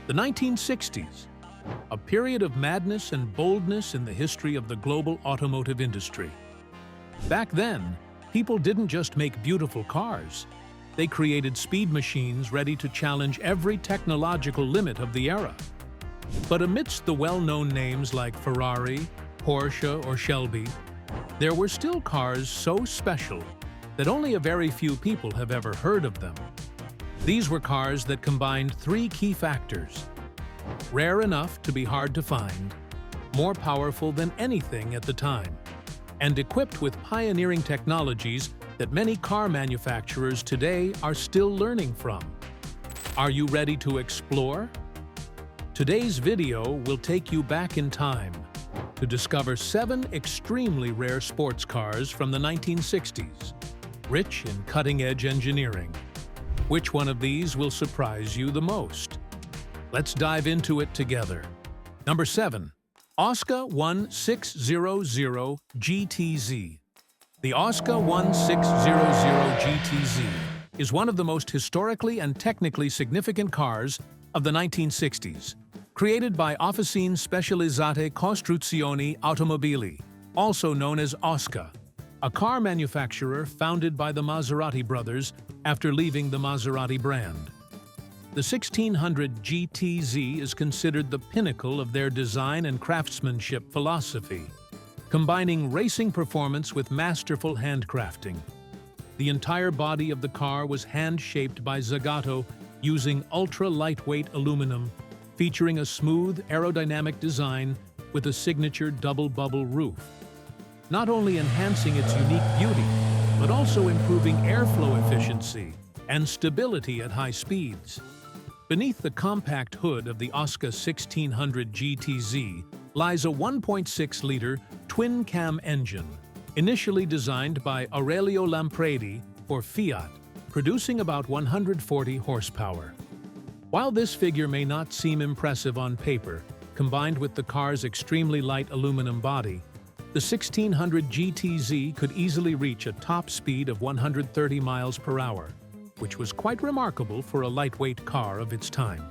The 1960s, a period of madness and boldness in the history of the global automotive industry. Back then, people didn't just make beautiful cars. They created speed machines ready to challenge every technological limit of the era. But amidst the well-known names like Ferrari, Porsche, or Shelby, there were still cars so special that only a very few people have ever heard of them. These were cars that combined three key factors: rare enough to be hard to find, more powerful than anything at the time, and equipped with pioneering technologies that many car manufacturers today are still learning from. Are you ready to explore? Today's video will take you back in time to discover 7 extremely rare sports cars from the 1960s, rich in cutting-edge engineering. Which one of these will surprise you the most? Let's dive into it together. Number 7. Oscar 1600 GTZ. The Oscar 1600 GTZ is one of the most historically and technically significant cars of the 1960s, created by Officine Specializzate Costruzioni Automobili, also known as Oscar, a car manufacturer founded by the Maserati brothers after leaving the Maserati brand. The 1600 GTZ is considered the pinnacle of their design and craftsmanship philosophy, combining racing performance with masterful handcrafting. The entire body of the car was hand-shaped by Zagato using ultra-lightweight aluminum, featuring a smooth, aerodynamic design with a signature double-bubble roof, not only enhancing its unique beauty, but also improving airflow efficiency and stability at high speeds. Beneath the compact hood of the Oscar 1600 GTZ lies a 1.6-liter twin-cam engine, initially designed by Aurelio Lampredi for Fiat, producing about 140 horsepower. While this figure may not seem impressive on paper, combined with the car's extremely light aluminum body, the 1600 GTZ could easily reach a top speed of 130 miles per hour, which was quite remarkable for a lightweight car of its time.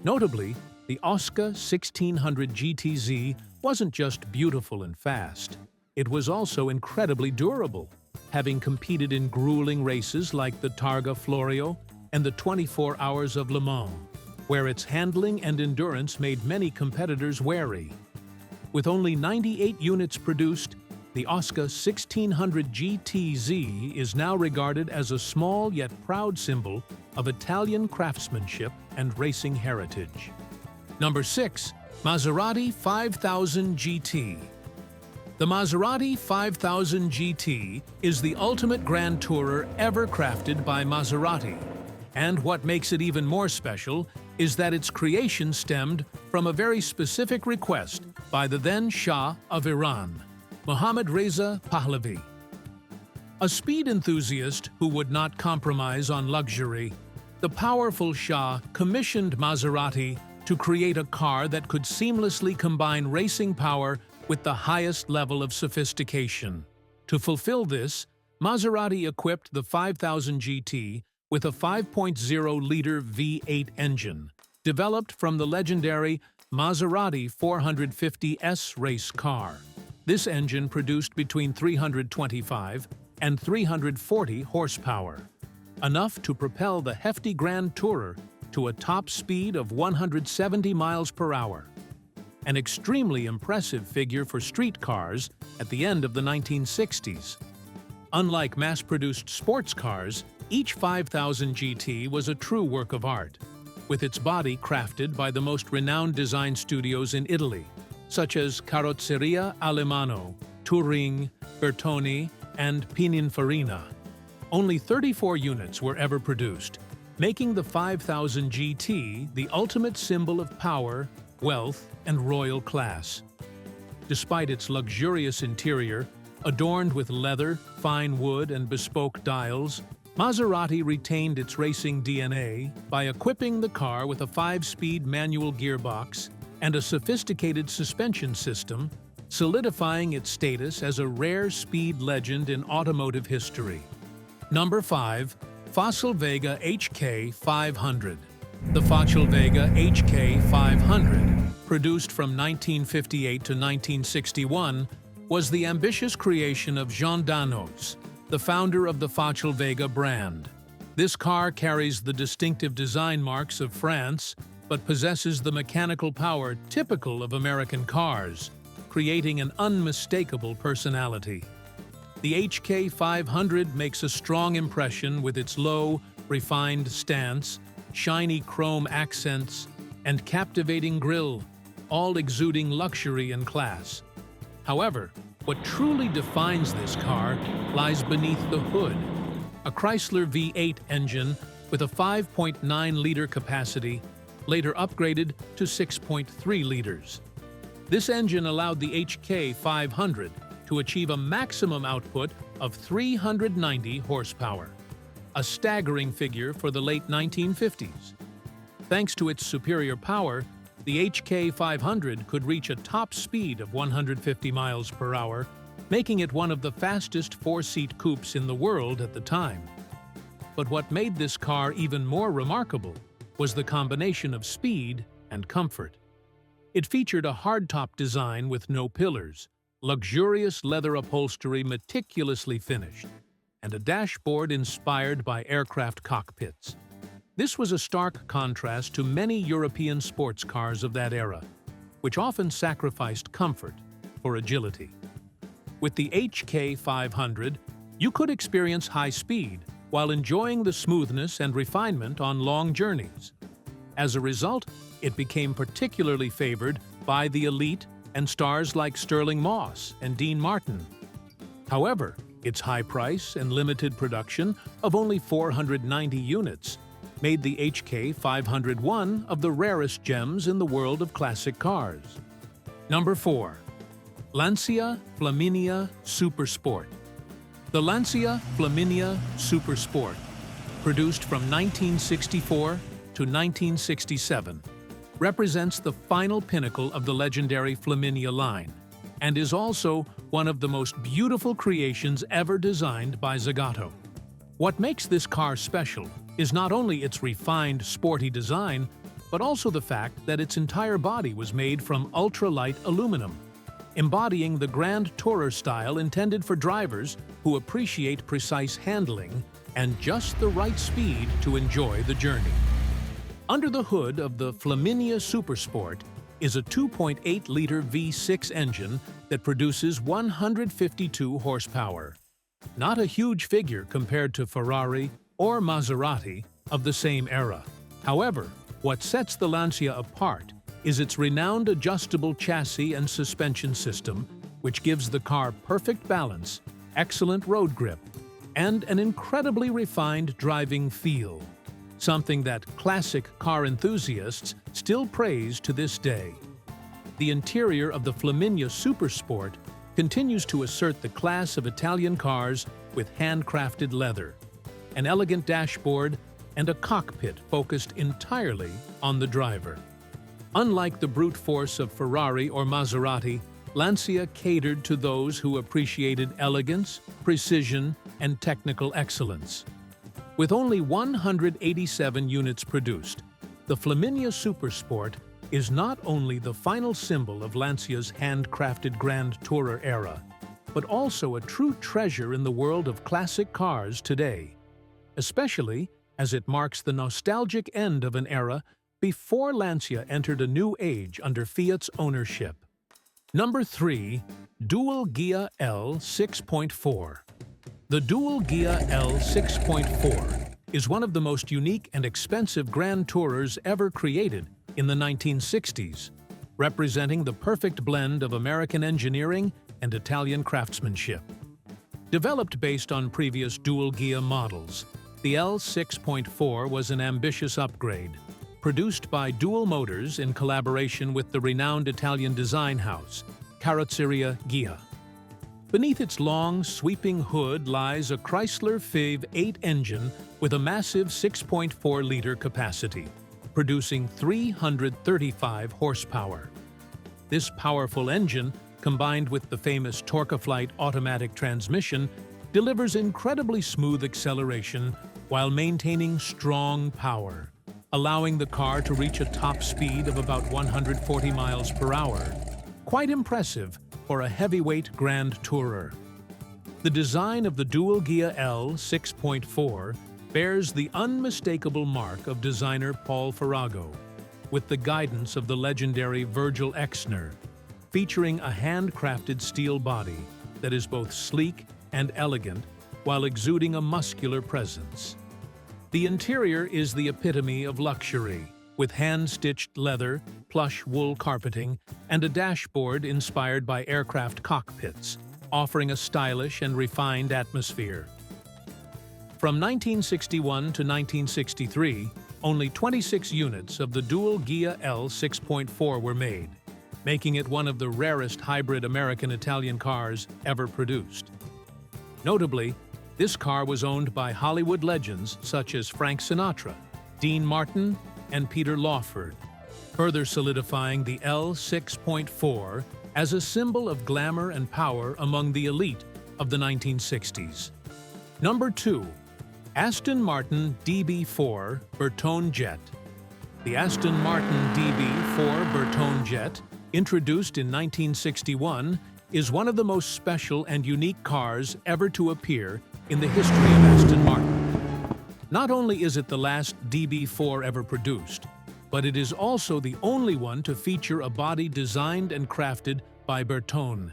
Notably, the Oscar 1600 GTZ wasn't just beautiful and fast, it was also incredibly durable, having competed in grueling races like the Targa Florio and the 24 Hours of Le Mans, where its handling and endurance made many competitors wary. With only 98 units produced, the Oscar 1600 GTZ is now regarded as a small yet proud symbol of Italian craftsmanship and racing heritage. Number 6. Maserati 5000 GT. The Maserati 5000 GT is the ultimate Grand Tourer ever crafted by Maserati. And what makes it even more special is that its creation stemmed from a very specific request by the then Shah of Iran, Mohammad Reza Pahlavi. A speed enthusiast who would not compromise on luxury, the powerful Shah commissioned Maserati to create a car that could seamlessly combine racing power with the highest level of sophistication. To fulfill this, Maserati equipped the 5000 GT with a 5.0-liter V8 engine, developed from the legendary Maserati 450S race car. This engine produced between 325 and 340 horsepower, enough to propel the hefty Grand Tourer to a top speed of 170 miles per hour. An extremely impressive figure for street cars at the end of the 1960s. Unlike mass-produced sports cars, each 5000 GT was a true work of art, with its body crafted by the most renowned design studios in Italy, such as Carrozzeria Alemano, Touring, Bertone, and Pininfarina. Only 34 units were ever produced, making the 5000 GT the ultimate symbol of power, wealth, and royal class. Despite its luxurious interior, adorned with leather, fine wood, and bespoke dials, Maserati retained its racing DNA by equipping the car with a 5-speed manual gearbox and a sophisticated suspension system, solidifying its status as a rare speed legend in automotive history. Number 5. Facel Vega HK 500. The Facel Vega HK 500, produced from 1958 to 1961, was the ambitious creation of Jean Danos, the founder of the Facel Vega brand. This car carries the distinctive design marks of France, but possesses the mechanical power typical of American cars, creating an unmistakable personality. The HK 500 makes a strong impression with its low, refined stance, shiny chrome accents, and captivating grille, all exuding luxury and class. However, what truly defines this car lies beneath the hood. A Chrysler V8 engine with a 5.9-liter capacity, later upgraded to 6.3 liters. This engine allowed the HK 500 to achieve a maximum output of 390 horsepower, a staggering figure for the late 1950s. Thanks to its superior power, the HK 500 could reach a top speed of 150 miles per hour, making it one of the fastest four-seat coupes in the world at the time. But what made this car even more remarkable was the combination of speed and comfort. It featured a hardtop design with no pillars, luxurious leather upholstery meticulously finished, and a dashboard inspired by aircraft cockpits. This was a stark contrast to many European sports cars of that era, which often sacrificed comfort for agility. With the HK 500, you could experience high speed while enjoying the smoothness and refinement on long journeys. As a result, it became particularly favored by the elite and stars like Sterling Moss and Dean Martin. However, its high price and limited production of only 490 units made the HK 500 one of the rarest gems in the world of classic cars. Number 4. Lancia Flaminia Super Sport. The Lancia Flaminia Super Sport, produced from 1964 to 1967, represents the final pinnacle of the legendary Flaminia line and is also one of the most beautiful creations ever designed by Zagato. What makes this car special is not only its refined, sporty design, but also the fact that its entire body was made from ultra-light aluminum, embodying the grand tourer style intended for drivers who appreciate precise handling and just the right speed to enjoy the journey. Under the hood of the Flaminia Super Sport is a 2.8-liter V6 engine that produces 152 horsepower. Not a huge figure compared to Ferrari or Maserati of the same era. However, what sets the Lancia apart is its renowned adjustable chassis and suspension system, which gives the car perfect balance, excellent road grip, and an incredibly refined driving feel, something that classic car enthusiasts still praise to this day. The interior of the Flaminia Super Sport continues to assert the class of Italian cars with handcrafted leather, an elegant dashboard, and a cockpit focused entirely on the driver. Unlike the brute force of Ferrari or Maserati, Lancia catered to those who appreciated elegance, precision, and technical excellence. With only 187 units produced, the Flaminia Super Sport is not only the final symbol of Lancia's handcrafted Grand Tourer era, but also a true treasure in the world of classic cars today, especially as it marks the nostalgic end of an era before Lancia entered a new age under Fiat's ownership. Number 3. Dual Ghia L 6.4. The Dual Ghia L 6.4 is one of the most unique and expensive Grand Tourers ever created in the 1960s, representing the perfect blend of American engineering and Italian craftsmanship. Developed based on previous Dual Ghia models, the L 6.4 was an ambitious upgrade, produced by Dual Motors in collaboration with the renowned Italian design house, Carrozzeria Ghia. Beneath its long, sweeping hood lies a Chrysler V8 engine with a massive 6.4-liter capacity, producing 335 horsepower. This powerful engine, combined with the famous Torque-Flight automatic transmission, delivers incredibly smooth acceleration while maintaining strong power, allowing the car to reach a top speed of about 140 miles per hour. Quite impressive for a heavyweight grand tourer. The design of the dual Ghia L 6.4 bears the unmistakable mark of designer Paul Farrago, with the guidance of the legendary Virgil Exner, featuring a handcrafted steel body that is both sleek and elegant while exuding a muscular presence. The interior is the epitome of luxury, with hand-stitched leather, plush wool carpeting, and a dashboard inspired by aircraft cockpits, offering a stylish and refined atmosphere. From 1961 to 1963, only 26 units of the dual Ghia L 6.4 were made, making it one of the rarest hybrid American-Italian cars ever produced. Notably, this car was owned by Hollywood legends such as Frank Sinatra, Dean Martin, and Peter Lawford, further solidifying the L 6.4 as a symbol of glamour and power among the elite of the 1960s. Number 2. Aston Martin DB4 Bertone Jet. The Aston Martin DB4 Bertone Jet, introduced in 1961, is one of the most special and unique cars ever to appear in the history of Aston Martin. Not only is it the last DB4 ever produced, but it is also the only one to feature a body designed and crafted by Bertone,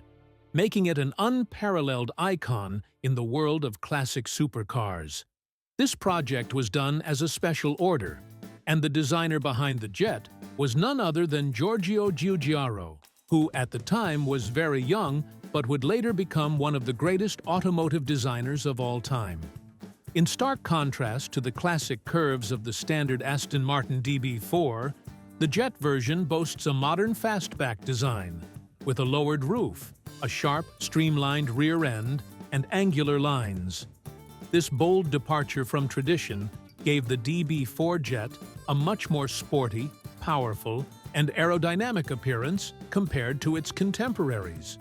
making it an unparalleled icon in the world of classic supercars. This project was done as a special order, and the designer behind the jet was none other than Giorgio Giugiaro, who at the time was very young but would later become one of the greatest automotive designers of all time. In stark contrast to the classic curves of the standard Aston Martin DB4, the jet version boasts a modern fastback design, with a lowered roof, a sharp, streamlined rear end, and angular lines. This bold departure from tradition gave the DB4 jet a much more sporty, powerful, and aerodynamic appearance compared to its contemporaries.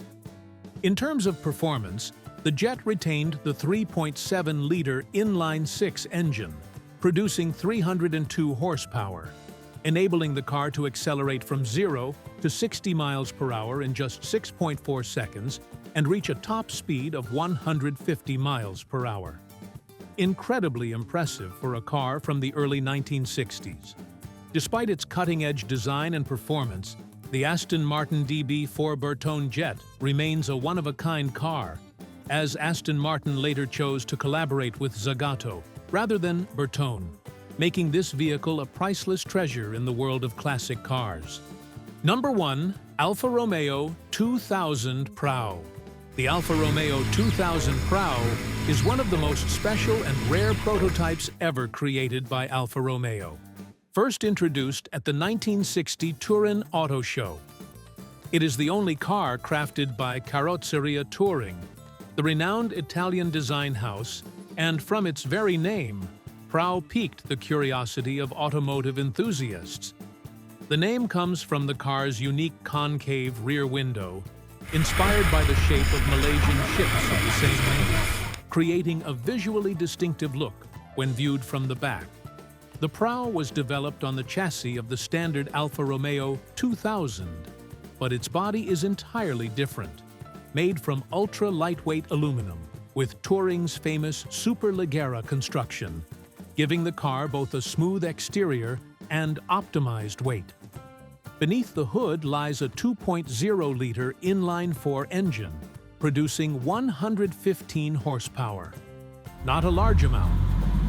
In terms of performance, the jet retained the 3.7-liter inline-six engine, producing 302 horsepower, enabling the car to accelerate from 0 to 60 miles per hour in just 6.4 seconds and reach a top speed of 150 miles per hour. Incredibly impressive for a car from the early 1960s. Despite its cutting-edge design and performance, the Aston Martin DB4 Bertone Jet remains a one-of-a-kind car, as Aston Martin later chose to collaborate with Zagato rather than Bertone, making this vehicle a priceless treasure in the world of classic cars. Number 1. Alfa Romeo 2000 Prao. The Alfa Romeo 2000 Prao is one of the most special and rare prototypes ever created by Alfa Romeo, first introduced at the 1960 Turin Auto Show. It is the only car crafted by Carrozzeria Touring, the renowned Italian design house, and from its very name, Prao piqued the curiosity of automotive enthusiasts. The name comes from the car's unique concave rear window, inspired by the shape of Malaysian ships of the same name, creating a visually distinctive look when viewed from the back. The Prao was developed on the chassis of the standard Alfa Romeo 2000, but its body is entirely different, made from ultra-lightweight aluminum with Touring's famous Superleggera construction, giving the car both a smooth exterior and optimized weight. Beneath the hood lies a 2.0-liter inline-4 engine, producing 115 horsepower. Not a large amount,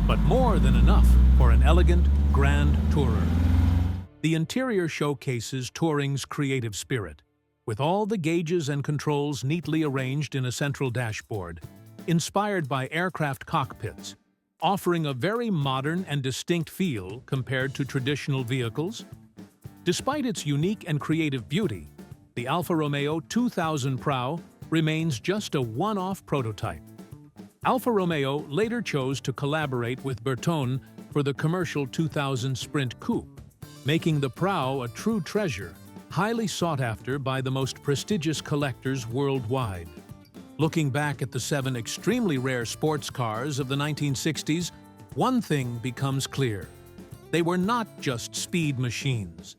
but more than enough for an elegant, grand tourer. The interior showcases Touring's creative spirit, with all the gauges and controls neatly arranged in a central dashboard, inspired by aircraft cockpits, offering a very modern and distinct feel compared to traditional vehicles. Despite its unique and creative beauty, the Alfa Romeo 2000 Prao remains just a one-off prototype. Alfa Romeo later chose to collaborate with Bertone for the commercial 2000 Sprint Coupe, making the Prao a true treasure, highly sought after by the most prestigious collectors worldwide. Looking back at the 7 extremely rare sports cars of the 1960s, one thing becomes clear. They were not just speed machines.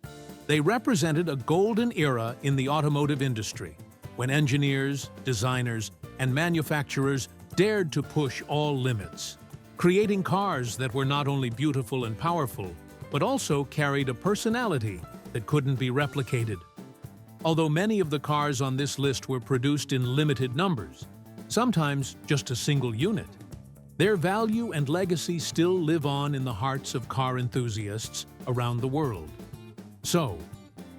They represented a golden era in the automotive industry, when engineers, designers, and manufacturers dared to push all limits, creating cars that were not only beautiful and powerful, but also carried a personality that couldn't be replicated. Although many of the cars on this list were produced in limited numbers, sometimes just a single unit, their value and legacy still live on in the hearts of car enthusiasts around the world. So,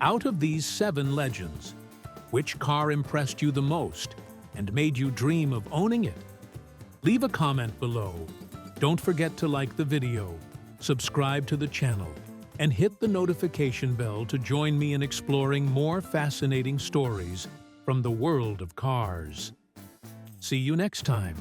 out of these 7 legends, which car impressed you the most and made you dream of owning it? Leave a comment below. Don't forget to like the video, subscribe to the channel, and hit the notification bell to join me in exploring more fascinating stories from the world of cars. See you next time.